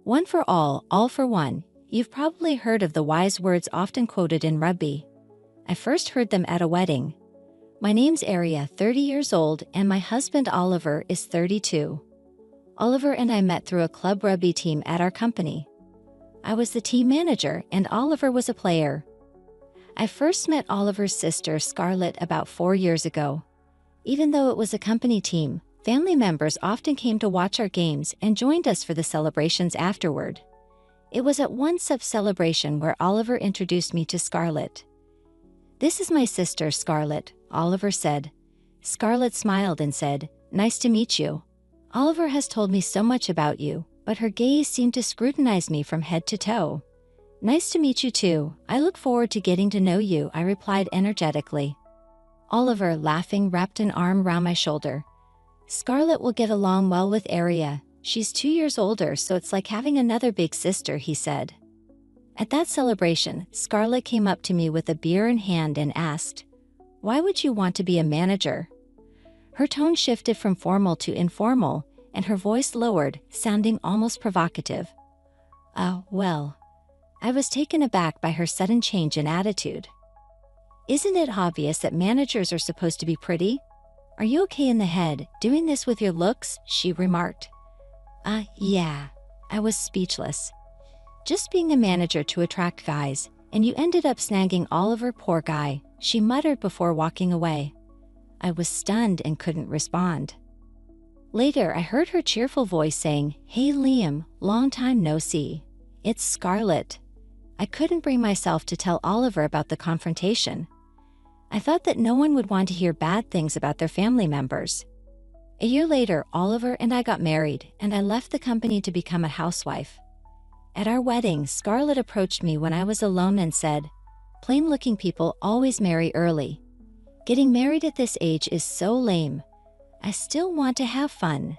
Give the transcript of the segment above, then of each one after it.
One for all for one. You've probably heard of the wise words often quoted in rugby. I first heard them at a wedding. My name's Aria, 30 years old, and my husband Oliver is 32. Oliver and I met through a club rugby team at our company. I was the team manager and Oliver was a player. I first met Oliver's sister Scarlett about 4 years ago. Even though it was a company team, family members often came to watch our games and joined us for the celebrations afterward. It was at one such celebration where Oliver introduced me to Scarlett. "This is my sister Scarlett," Oliver said. Scarlett smiled and said, "Nice to meet you. Oliver has told me so much about you," but her gaze seemed to scrutinize me from head to toe. "Nice to meet you too. I look forward to getting to know you," I replied energetically. Oliver, laughing, wrapped an arm round my shoulder. "Scarlett will get along well with Aria. She's 2 years older, so it's like having another big sister," he said. At that celebration, Scarlett came up to me with a beer in hand and asked, "Why would you want to be a manager?" Her tone shifted from formal to informal, and her voice lowered, sounding almost provocative. Well. I was taken aback by her sudden change in attitude. "Isn't it obvious that managers are supposed to be pretty? Are you okay in the head, doing this with your looks?" she remarked. Yeah. I was speechless. "Just being a manager to attract guys, and you ended up snagging Oliver, poor guy," she muttered before walking away. I was stunned and couldn't respond. Later, I heard her cheerful voice saying, "Hey Liam, long time no see. It's Scarlett." I couldn't bring myself to tell Oliver about the confrontation. I thought that no one would want to hear bad things about their family members. A year later, Oliver and I got married, and I left the company to become a housewife. At our wedding, Scarlett approached me when I was alone and said, "Plain-looking people always marry early. Getting married at this age is so lame. I still want to have fun."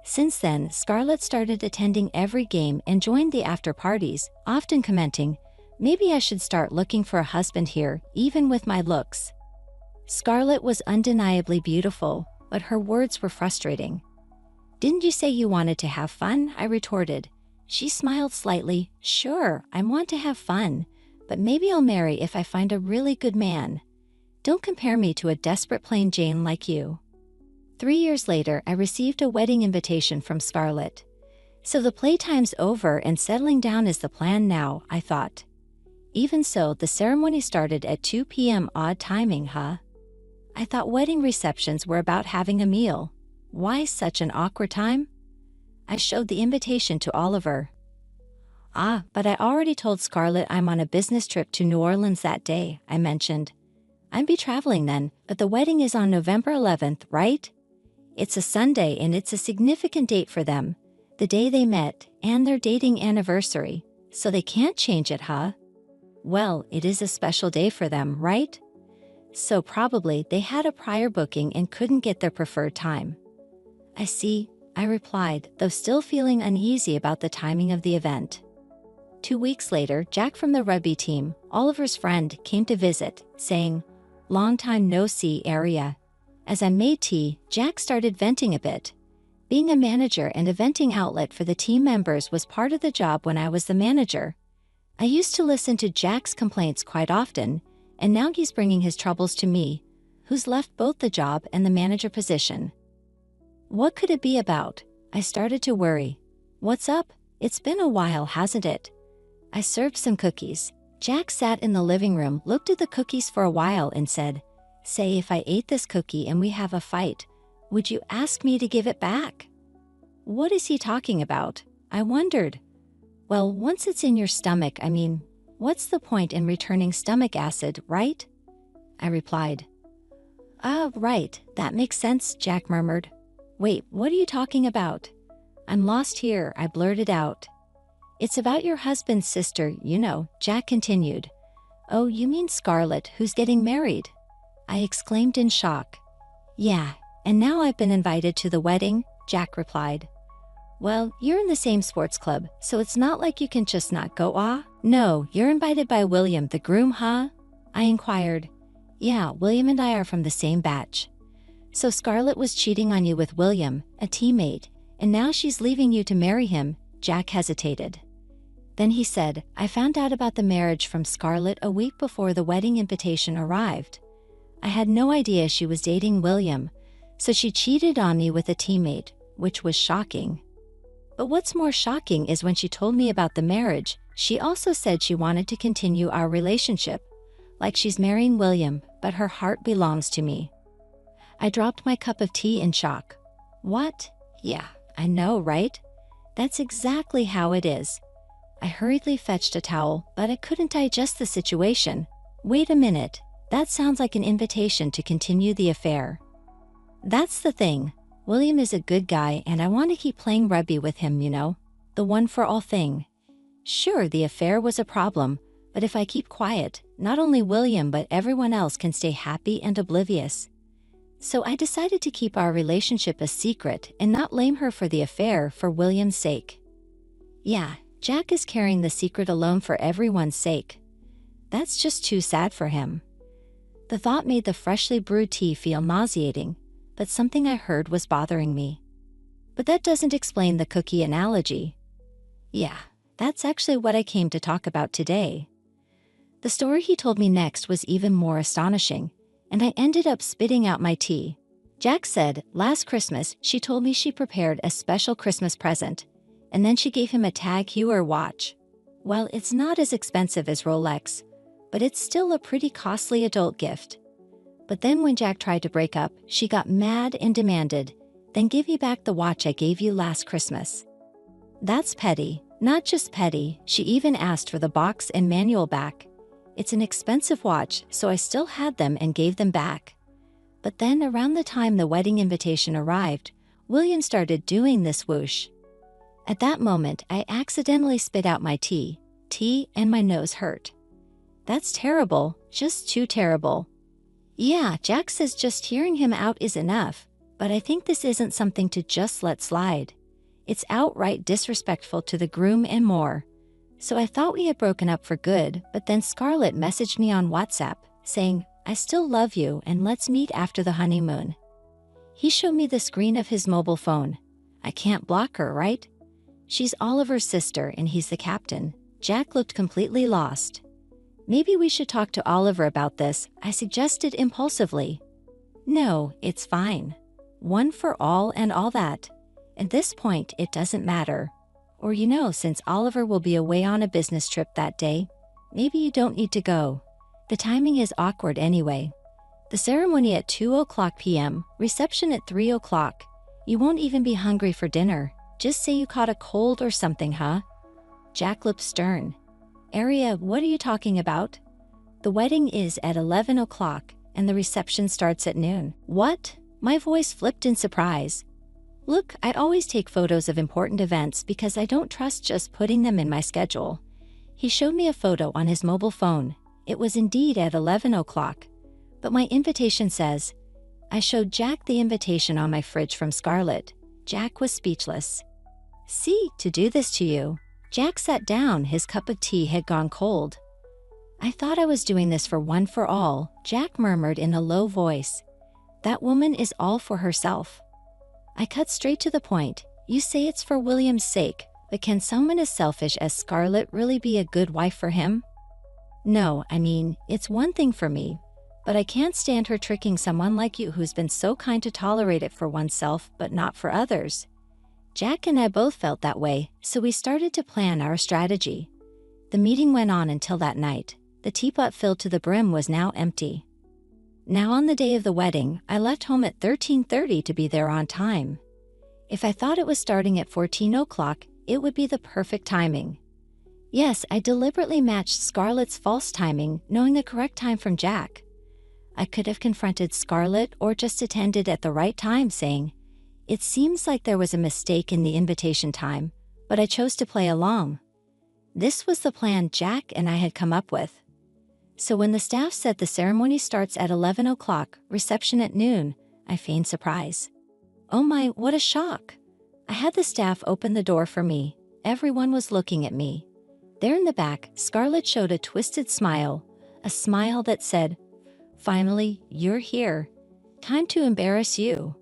Since then, Scarlett started attending every game and joined the after-parties, often commenting, "Maybe I should start looking for a husband here, even with my looks." Scarlett was undeniably beautiful, but her words were frustrating. "Didn't you say you wanted to have fun?" I retorted. She smiled slightly. "Sure, I want to have fun, but maybe I'll marry if I find a really good man. Don't compare me to a desperate plain Jane like you." 3 years later, I received a wedding invitation from Scarlett. So the playtime's over and settling down is the plan now, I thought. Even so, the ceremony started at 2 p.m. Odd timing, huh? I thought wedding receptions were about having a meal. Why such an awkward time? I showed the invitation to Oliver. But I already told Scarlett I'm on a business trip to New Orleans that day," I mentioned. "I'd be traveling then, but the wedding is on November 11th, right? It's a Sunday and it's a significant date for them, the day they met, and their dating anniversary, so they can't change it, huh?" "Well, it is a special day for them, right? So probably they had a prior booking and couldn't get their preferred time." "I see," I replied, though still feeling uneasy about the timing of the event. 2 weeks later, Jack from the rugby team, Oliver's friend, came to visit, saying, "Long time no see, Aria." As I made tea, Jack started venting a bit. Being a manager and a venting outlet for the team members was part of the job when I was the manager. I used to listen to Jack's complaints quite often, and now he's bringing his troubles to me, who's left both the job and the manager position. What could it be about? I started to worry. "What's up? It's been a while, hasn't it?" I served some cookies. Jack sat in the living room, looked at the cookies for a while and said, "Say if I ate this cookie and we have a fight, would you ask me to give it back?" What is he talking about? I wondered. Well, once it's in your stomach, what's the point in returning stomach acid, right? I replied. Right, that makes sense, Jack murmured. "Wait, what are you talking about?" "I'm lost here," I blurted out. "It's about your husband's sister, you know," Jack continued. "Oh, you mean Scarlett, who's getting married?" I exclaimed in shock. "Yeah, and now I've been invited to the wedding," Jack replied. "Well, you're in the same sports club, so it's not like you can just not go, No, you're invited by William, the groom, huh?" I inquired. "Yeah, William and I are from the same batch." "So Scarlett was cheating on you with William, a teammate, and now she's leaving you to marry him," Jack hesitated. Then he said, I found out about the marriage from Scarlett a week before the wedding invitation arrived. I had no idea she was dating William, so she cheated on me with a teammate, which was shocking. But what's more shocking is when she told me about the marriage, she also said she wanted to continue our relationship, like she's marrying William, but her heart belongs to me. I dropped my cup of tea in shock. What? Yeah, I know, right? That's exactly how it is. I hurriedly fetched a towel, but I couldn't digest the situation. Wait a minute, that sounds like an invitation to continue the affair. That's the thing. William is a good guy and I want to keep playing rugby with him, you know? The one for all thing. Sure, the affair was a problem, but if I keep quiet, not only William but everyone else can stay happy and oblivious. So I decided to keep our relationship a secret and not blame her for the affair for William's sake. Yeah, Jack is carrying the secret alone for everyone's sake. That's just too sad for him. The thought made the freshly brewed tea feel nauseating, but something I heard was bothering me. But that doesn't explain the cookie analogy. Yeah, that's actually what I came to talk about today. The story he told me next was even more astonishing, and I ended up spitting out my tea. Jack said, last Christmas, she told me she prepared a special Christmas present, and then she gave him a Tag Heuer watch. Well, it's not as expensive as Rolex, but it's still a pretty costly adult gift. But then when Jack tried to break up, she got mad and demanded, then give me back the watch I gave you last Christmas. That's petty. Not just petty, she even asked for the box and manual back. It's an expensive watch, so I still had them and gave them back. But then around the time the wedding invitation arrived, William started doing this whoosh. At that moment, I accidentally spit out my tea, and my nose hurt. That's terrible, just too terrible. Yeah, Jack says just hearing him out is enough, but I think this isn't something to just let slide. It's outright disrespectful to the groom and more. So I thought we had broken up for good, but then Scarlett messaged me on WhatsApp, saying, I still love you and let's meet after the honeymoon. He showed me the screen of his mobile phone. I can't block her, right? She's Oliver's sister and he's the captain. Jack looked completely lost. Maybe we should talk to Oliver about this, I suggested impulsively. No, it's fine. One for all and all that. At this point, it doesn't matter. Or you know, since Oliver will be away on a business trip that day, maybe you don't need to go. The timing is awkward anyway. The ceremony at 2:00 p.m., reception at 3:00. You won't even be hungry for dinner. Just say you caught a cold or something, huh? Jack looked stern. Aria, what are you talking about? The wedding is at 11:00 and the reception starts at noon. What? My voice flipped in surprise. Look, I always take photos of important events because I don't trust just putting them in my schedule. He showed me a photo on his mobile phone. It was indeed at 11:00. But my invitation says, I showed Jack the invitation on my fridge from Scarlett. Jack was speechless. See, to do this to you. Jack sat down, his cup of tea had gone cold. I thought I was doing this for one for all, Jack murmured in a low voice. That woman is all for herself. I cut straight to the point. You say it's for William's sake, but can someone as selfish as Scarlett really be a good wife for him? No, I mean, it's one thing for me, but I can't stand her tricking someone like you who's been so kind to tolerate it for oneself but not for others. Jack and I both felt that way, so we started to plan our strategy. The meeting went on until that night. The teapot filled to the brim was now empty. Now on the day of the wedding, I left home at 13:30 to be there on time. If I thought it was starting at 14:00, it would be the perfect timing. Yes, I deliberately matched Scarlett's false timing, knowing the correct time from Jack. I could have confronted Scarlett or just attended at the right time, saying, it seems like there was a mistake in the invitation time, but I chose to play along. This was the plan Jack and I had come up with. So when the staff said the ceremony starts at 11:00, reception at noon, I feigned surprise. Oh my, what a shock! I had the staff open the door for me. Everyone was looking at me. There in the back, Scarlett showed a twisted smile, a smile that said, finally, you're here. Time to embarrass you.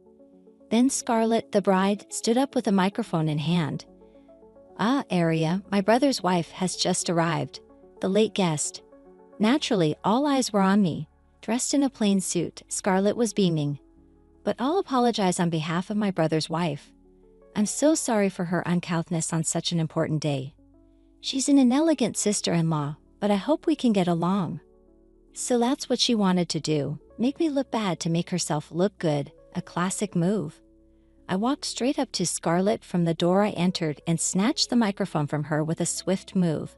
Then Scarlett, the bride, stood up with a microphone in hand. Ah, Aria, my brother's wife has just arrived. The late guest. Naturally, all eyes were on me. Dressed in a plain suit, Scarlett was beaming. But I'll apologize on behalf of my brother's wife. I'm so sorry for her uncouthness on such an important day. She's an inelegant sister-in-law, but I hope we can get along. So that's what she wanted to do, make me look bad to make herself look good, a classic move. I walked straight up to Scarlett from the door I entered and snatched the microphone from her with a swift move.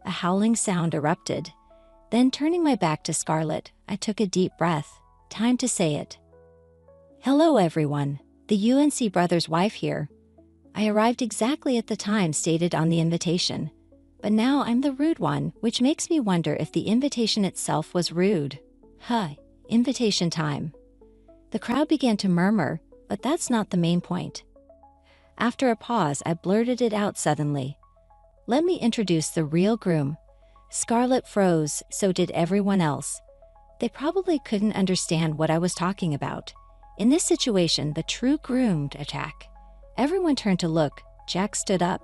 A howling sound erupted. Then turning my back to Scarlett, I took a deep breath. Time to say it. Hello everyone, the UNC brother's wife here. I arrived exactly at the time stated on the invitation. But now I'm the rude one, which makes me wonder if the invitation itself was rude. Invitation time. The crowd began to murmur, but that's not the main point. After a pause, I blurted it out suddenly. Let me introduce the real groom. Scarlett froze, so did everyone else. They probably couldn't understand what I was talking about. In this situation, the true groomed attack. Everyone turned to look. Jack stood up.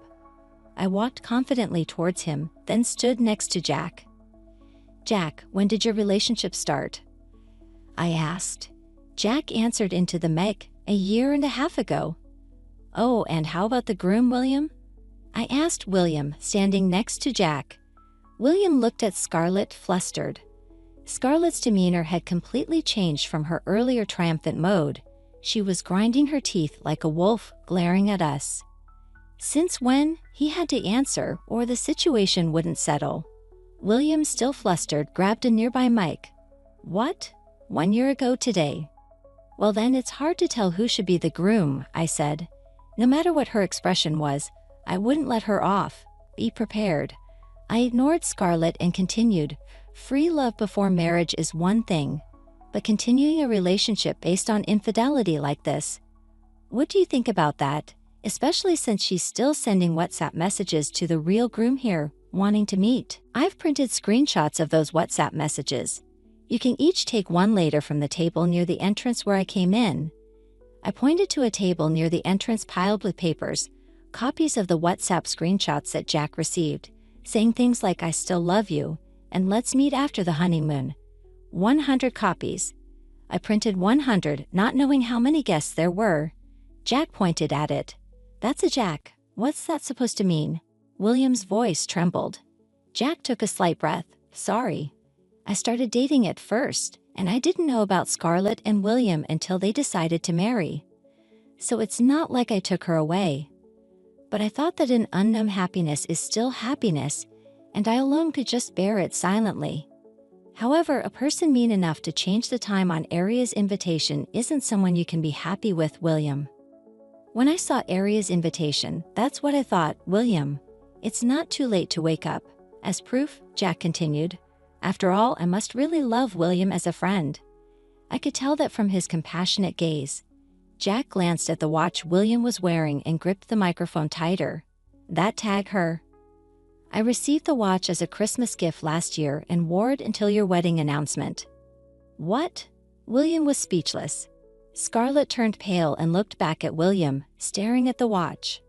I walked confidently towards him, then stood next to Jack. Jack, when did your relationship start? I asked. Jack answered into the mic, a year and a half ago. Oh, and how about the groom, William? I asked William, standing next to Jack. William looked at Scarlett, flustered. Scarlett's demeanor had completely changed from her earlier triumphant mode. She was grinding her teeth like a wolf, glaring at us. Since when? He had to answer, or the situation wouldn't settle. William, still flustered, grabbed a nearby mic. What? 1 year ago today. Well then it's hard to tell who should be the groom, I said. No matter what her expression was, I wouldn't let her off. Be prepared. I ignored Scarlett and continued. Free love before marriage is one thing, but continuing a relationship based on infidelity like this. What do you think about that? Especially since she's still sending WhatsApp messages to the real groom here, wanting to meet. I've printed screenshots of those WhatsApp messages. You can each take one later from the table near the entrance where I came in. I pointed to a table near the entrance piled with papers, copies of the WhatsApp screenshots that Jack received, saying things like I still love you, and let's meet after the honeymoon. 100 copies. I printed 100, not knowing how many guests there were. Jack pointed at it. That's a Jack. What's that supposed to mean? William's voice trembled. Jack took a slight breath. Sorry. I started dating at first, and I didn't know about Scarlett and William until they decided to marry. So it's not like I took her away. But I thought that an unknown happiness is still happiness, and I alone could just bear it silently. However, a person mean enough to change the time on Aria's invitation isn't someone you can be happy with, William. When I saw Aria's invitation, that's what I thought, William. It's not too late to wake up. As proof, Jack continued. After all, I must really love William as a friend. I could tell that from his compassionate gaze. Jack glanced at the watch William was wearing and gripped the microphone tighter. That tag her. I received the watch as a Christmas gift last year and wore it until your wedding announcement. What? William was speechless. Scarlett turned pale and looked back at William, staring at the watch.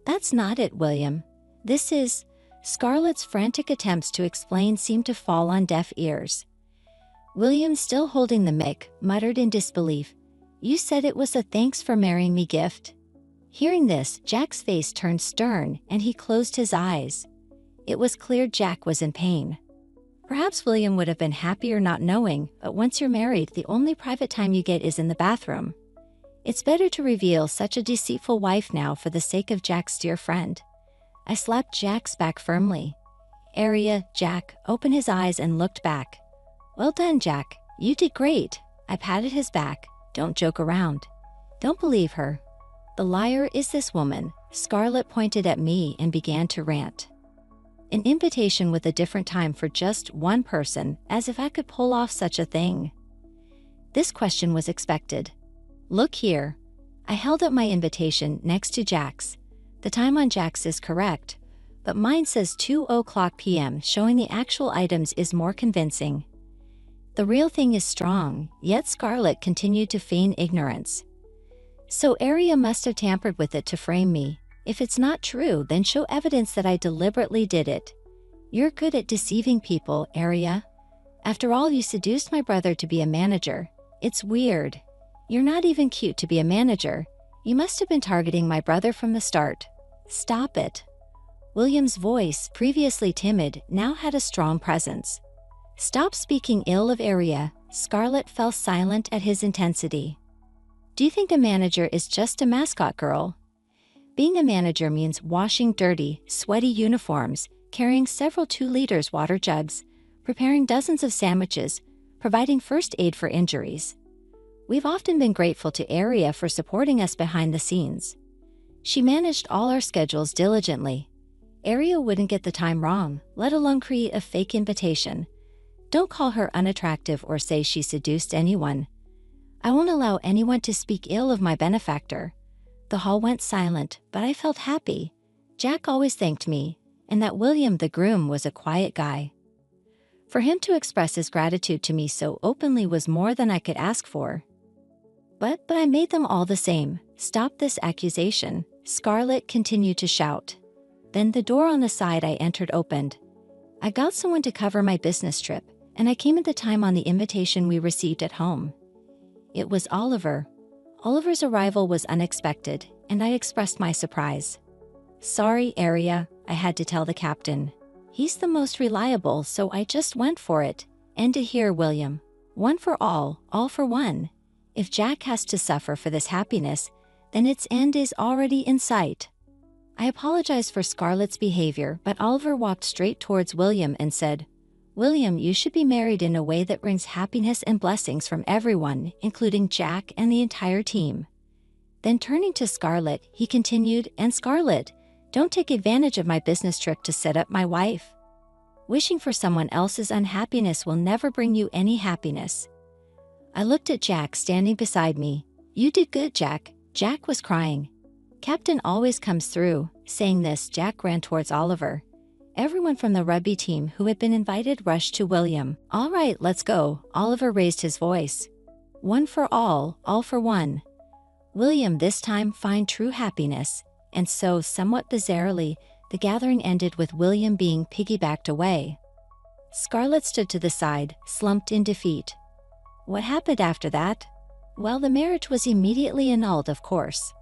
That's not it, William. This is... Scarlett's frantic attempts to explain seemed to fall on deaf ears. William, still holding the mic, muttered in disbelief. You said it was a thanks for marrying me gift? Hearing this, Jack's face turned stern and he closed his eyes. It was clear Jack was in pain. Perhaps William would have been happier not knowing, but once you're married, the only private time you get is in the bathroom. It's better to reveal such a deceitful wife now for the sake of Jack's dear friend. I slapped Jack's back firmly. Aria, Jack, opened his eyes and looked back. Well done, Jack. You did great. I patted his back. Don't joke around. Don't believe her. The liar is this woman. Scarlett pointed at me and began to rant. An invitation with a different time for just one person, as if I could pull off such a thing. This question was expected. Look here. I held up my invitation next to Jack's. The time on Jack's is correct, but mine says 2:00 p.m. showing the actual items is more convincing. The real thing is strong, yet Scarlett continued to feign ignorance. So Aria must have tampered with it to frame me. If it's not true, then show evidence that I deliberately did it. You're good at deceiving people, Aria. After all, you seduced my brother to be a manager. It's weird. You're not even cute to be a manager. You must have been targeting my brother from the start. Stop it. William's voice, previously timid, now had a strong presence. Stop speaking ill of Aria. Scarlett fell silent at his intensity. Do you think a manager is just a mascot girl? Being a manager means washing dirty, sweaty uniforms, carrying several 2-liter water jugs, preparing dozens of sandwiches, providing first aid for injuries. We've often been grateful to Aria for supporting us behind the scenes. She managed all our schedules diligently. Aria wouldn't get the time wrong, let alone create a fake invitation. Don't call her unattractive or say she seduced anyone. I won't allow anyone to speak ill of my benefactor. The hall went silent, but I felt happy. Jack always thanked me, and that William the groom was a quiet guy. For him to express his gratitude to me so openly was more than I could ask for. But I made them all the same. Stop this accusation, Scarlett continued to shout. Then the door on the side I entered opened. I got someone to cover my business trip, and I came at the time on the invitation we received at home. It was Oliver. Oliver's arrival was unexpected, and I expressed my surprise. Sorry, Aria, I had to tell the captain. He's the most reliable, so I just went for it. And to hear William. One for all for one. If Jack has to suffer for this happiness, then its end is already in sight. I apologized for Scarlett's behavior, but Oliver walked straight towards William and said, William, you should be married in a way that brings happiness and blessings from everyone, including Jack and the entire team. Then turning to Scarlett, he continued, and Scarlett, don't take advantage of my business trip to set up my wife. Wishing for someone else's unhappiness will never bring you any happiness. I looked at Jack standing beside me. You did good, Jack. Jack was crying. Captain always comes through. Saying this, Jack ran towards Oliver. Everyone from the rugby team who had been invited rushed to William. All right, let's go. Oliver raised his voice. One for all for one. William this time find true happiness. And so, somewhat bizarrely, the gathering ended with William being piggybacked away. Scarlett stood to the side, slumped in defeat. What happened after that? Well, the marriage was immediately annulled, of course.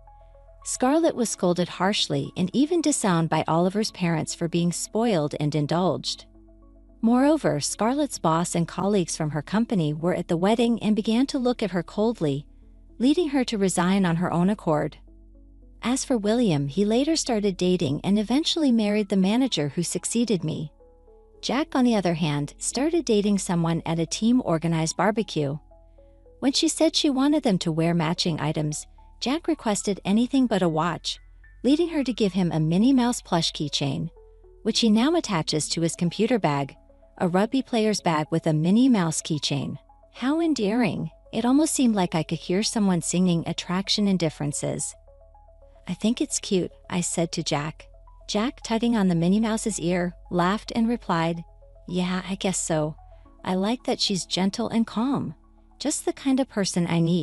Scarlett was scolded harshly and even disowned by Oliver's parents for being spoiled and indulged. Moreover, Scarlett's boss and colleagues from her company were at the wedding and began to look at her coldly, leading her to resign on her own accord. As for William, he later started dating and eventually married the manager who succeeded me. Jack, on the other hand, started dating someone at a team-organized barbecue. When she said she wanted them to wear matching items, Jack requested anything but a watch, leading her to give him a Minnie Mouse plush keychain, which he now attaches to his computer bag, a rugby player's bag with a Minnie Mouse keychain. How endearing! It almost seemed like I could hear someone singing Attraction and Differences. I think it's cute, I said to Jack. Jack, tugging on the Minnie Mouse's ear, laughed and replied, Yeah, I guess so. I like that she's gentle and calm. Just the kind of person I need.